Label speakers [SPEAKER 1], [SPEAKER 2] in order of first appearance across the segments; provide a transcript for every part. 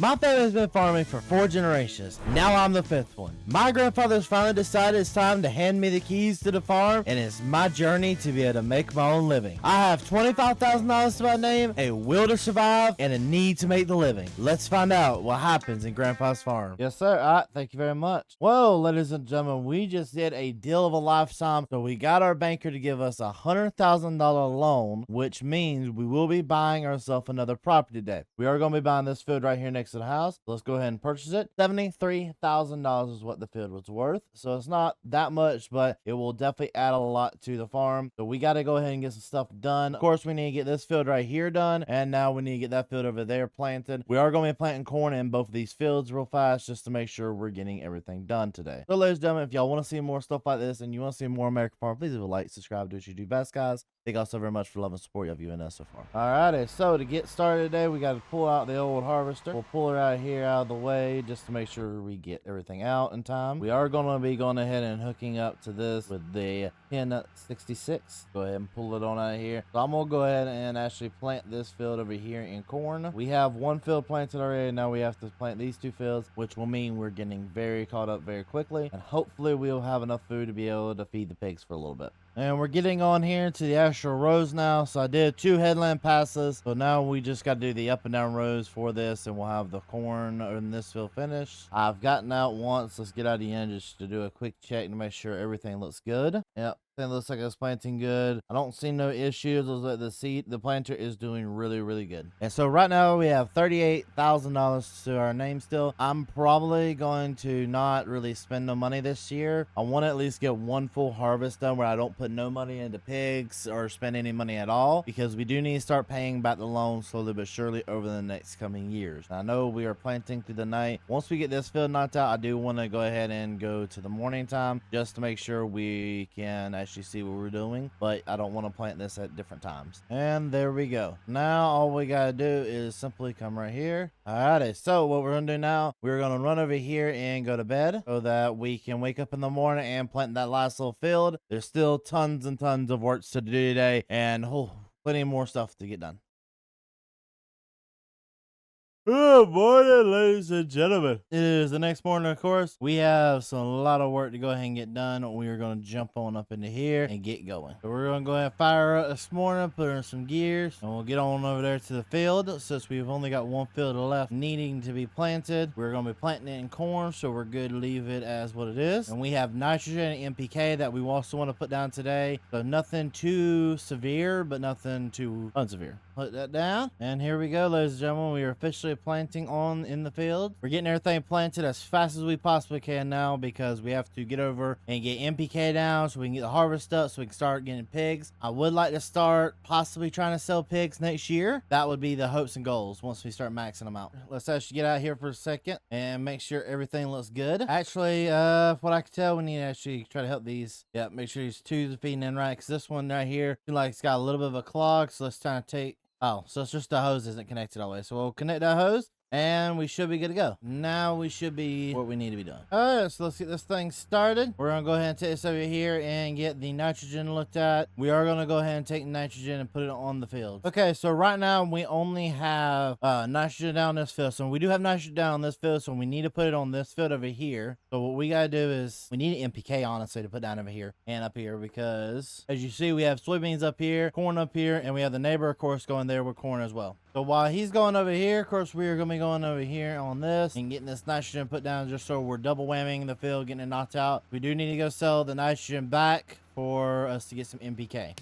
[SPEAKER 1] My family's been farming for 4 generations. Now I'm the 5th one. My grandfather's finally decided it's time to hand me the keys to the farm, and it's my journey to be able to make my own living. I have $25,000 to my name, a will to survive, and a need to make the living. Let's find out what happens in Grandpa's farm. Yes, sir. All right, thank you very much. Well, ladies and gentlemen, we just did a deal of a lifetime. So we got our banker to give us a $100,000 loan, which means we will be buying ourselves another property today. We are going to be buying this field right here next to the house. Let's go ahead and purchase it. $73,000 is what the field was worth. So it's not that much, but it will definitely add a lot to the farm. So we got to go ahead and get some stuff done. Of course, we need to get this field right here done. And now we need to get that field over there planted. We are going to be planting corn in both of these fields real fast just to make sure we're getting everything done today. So ladies and gentlemen, if y'all want to see more stuff like this and you want to see more American Farm, please leave a like, subscribe, do what you do best, guys. Thank y'all so very much for love and support y'all viewing us so far. Alrighty, so to get started today, we got to pull out the old harvester. We'll pull it out here out of the way just to make sure we get everything out in time. We are going to be going ahead and hooking up to this with the 1066. Go ahead and pull it on out of here. So I'm going to go ahead and actually plant this field over here in corn. We have one field planted already. Now we have to plant these 2 fields, which will mean we're getting very caught up very quickly. And hopefully we'll have enough food to be able to feed the pigs for a little bit. And we're getting on here to the actual rows now. So I did 2 headland passes. So now we just got to do the up and down rows for this, and we'll have the corn in this field finished. I've gotten out once. Let's get out of the end just to do a quick check to make sure everything looks good. Yep. It looks like it's planting good. I don't see no issues. It looks like the planter is doing really good. And so right now we have $38,000 to our name still. I'm probably going to not really spend no money this year. I want to at least get one full harvest done where I don't put no money into pigs or spend any money at all, because we do need to start paying back the loan slowly but surely over the next coming years. I know we are planting through the night. Once we get this field knocked out, I do want to go ahead and go to the morning time just to make sure we can actually see what we're doing, but I don't want to plant this at different times. And there we go. Now all we gotta do is simply come right here. Alrighty, so what we're gonna do now, we're gonna run over here and go to bed so that we can wake up in the morning and plant that last little field. There's still tons and tons of work to do today, and plenty more stuff to get done. Good morning, ladies and gentlemen. It is the next morning, of course. We have a lot of work to go ahead and get done. We are going to jump on up into here and get going. So we're going to go ahead and fire up this morning, put in some gears, and we'll get on over there to the field. Since we've only got one field left needing to be planted, we're going to be planting it in corn, so we're good to leave it as what it is. And we have nitrogen and NPK that we also want to put down today. So nothing too severe, but nothing too unsevere. Put that down, and here we go, ladies and gentlemen. We are officially planting on in the field. We're getting everything planted as fast as we possibly can now, because we have to get over and get NPK down so we can get the harvest up so we can start getting pigs. I would like to start possibly trying to sell pigs next year. That would be the hopes and goals once we start maxing them out. Let's actually get out here for a second and make sure everything looks good. Actually, what I can tell, we need to actually try to help these. Yeah, make sure these 2 are feeding in right, because this one right here seems like it's got a little bit of a clog. So let's try to take. Oh, so it's just the hose isn't connected all the way. So we'll connect that hose, and we should be good to go. Now we should be what we need to be doing. All right, so let's get this thing started. We're going to go ahead and take this over here and get the nitrogen looked at. We are going to go ahead and take nitrogen and put it on the field. Okay, so right now we only have nitrogen down this field. So we do have nitrogen down on this field, so we need to put it on this field over here. So what we got to do is we need an NPK, honestly, to put down over here and up here, because as you see, we have soybeans up here, corn up here, and we have the neighbor, of course, going there with corn as well. So while he's going over here, of course, we are going to be going over here on this and getting this nitrogen put down, just so we're double whamming the field, getting it knocked out. We do need to go sell the nitrogen back for us to get some NPK.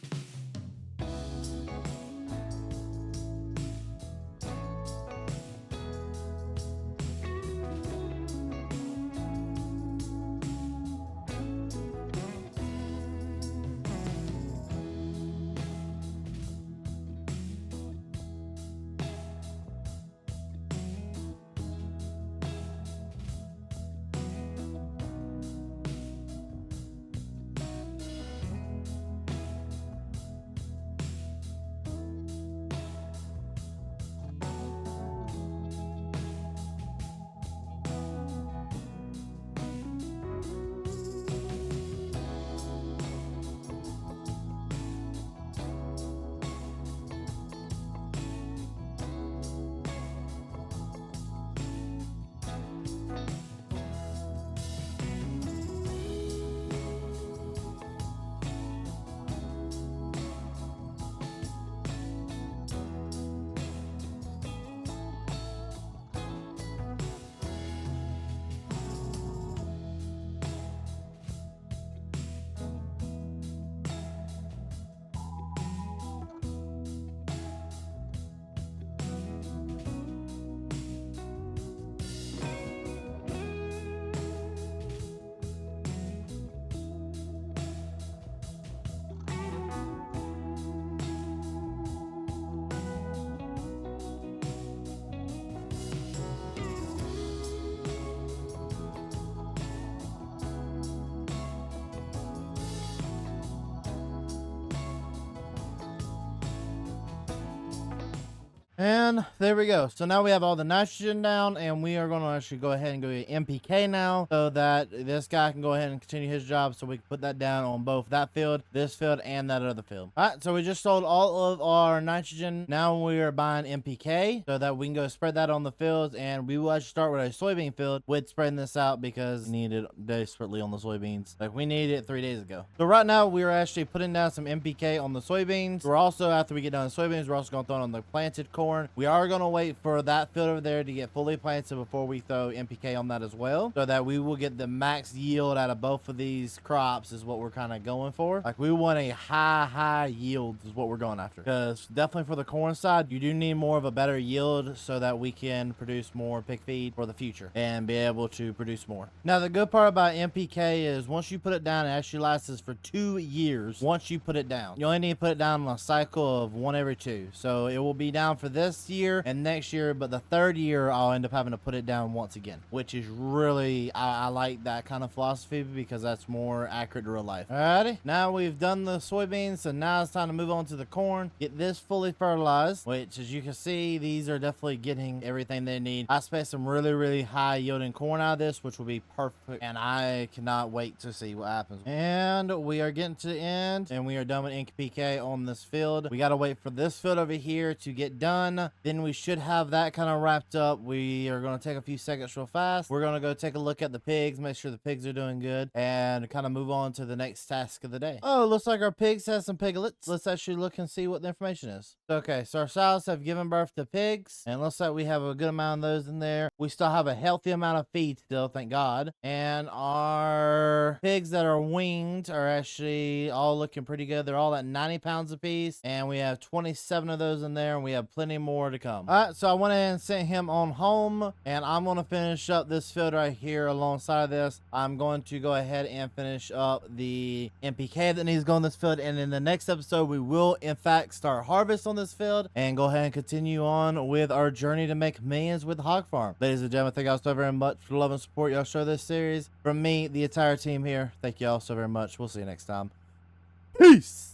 [SPEAKER 1] And there we go. So now we have all the nitrogen down, and we are going to actually go ahead and go get NPK now, so that this guy can go ahead and continue his job, so we can put that down on both that field, this field, and that other field. All right, so we just sold all of our nitrogen. Now we are buying NPK so that we can go spread that on the fields, and we will actually start with a soybean field with spreading this out because we need it desperately on the soybeans. Like, we needed it 3 days ago. So right now we are actually putting down some NPK on the soybeans. We're also, after we get done with soybeans, we're also going to throw it on the planted corn. We are going to wait for that field over there to get fully planted before we throw NPK on that as well, so that we will get the max yield out of both of these crops is what we're kind of going for. Like, we want a high yield is what we're going after, because definitely for the corn side, you do need more of a better yield so that we can produce more pig feed for the future and be able to produce more. Now, the good part about NPK is once you put it down, it actually lasts for 2 years. Once you put it down, you only need to put it down on a cycle of 1 every 2. So it will be down for this year and next year, but the 3rd year I'll end up having to put it down once again, which is really, I like that kind of philosophy because that's more accurate to real life. Alrighty, now we've done the soybeans, so now it's time to move on to the corn, get this fully fertilized, which, as you can see, these are definitely getting everything they need. I expect some really high yielding corn out of this, which will be perfect, and I cannot wait to see what happens. And we are getting to the end, and we are done with NPK on this field. We got to wait for this field over here to get done. Then we should have that kind of wrapped up. We are going to take a few seconds real fast. We're going to go take a look at the pigs, make sure the pigs are doing good, and kind of move on to the next task of the day. Oh, looks like our pigs have some piglets. Let's actually look and see what the information is. Okay, so our sows have given birth to pigs, and looks like we have a good amount of those in there. We still have a healthy amount of feed still, thank God. And our pigs that are weaned are actually all looking pretty good. They're all at 90 pounds apiece, and we have 27 of those in there, and we have plenty more to come. All right, so I went ahead and sent him on home, and I'm going to finish up this field right here alongside of this. I'm going to go ahead and finish up the NPK that needs to go on this field, and in the next episode, we will, in fact, start harvest on this field and go ahead and continue on with our journey to make millions with the hog farm. Ladies and gentlemen, thank y'all so very much for the love and support y'all show this series. From me, the entire team here, thank y'all so very much. We'll see you next time. Peace!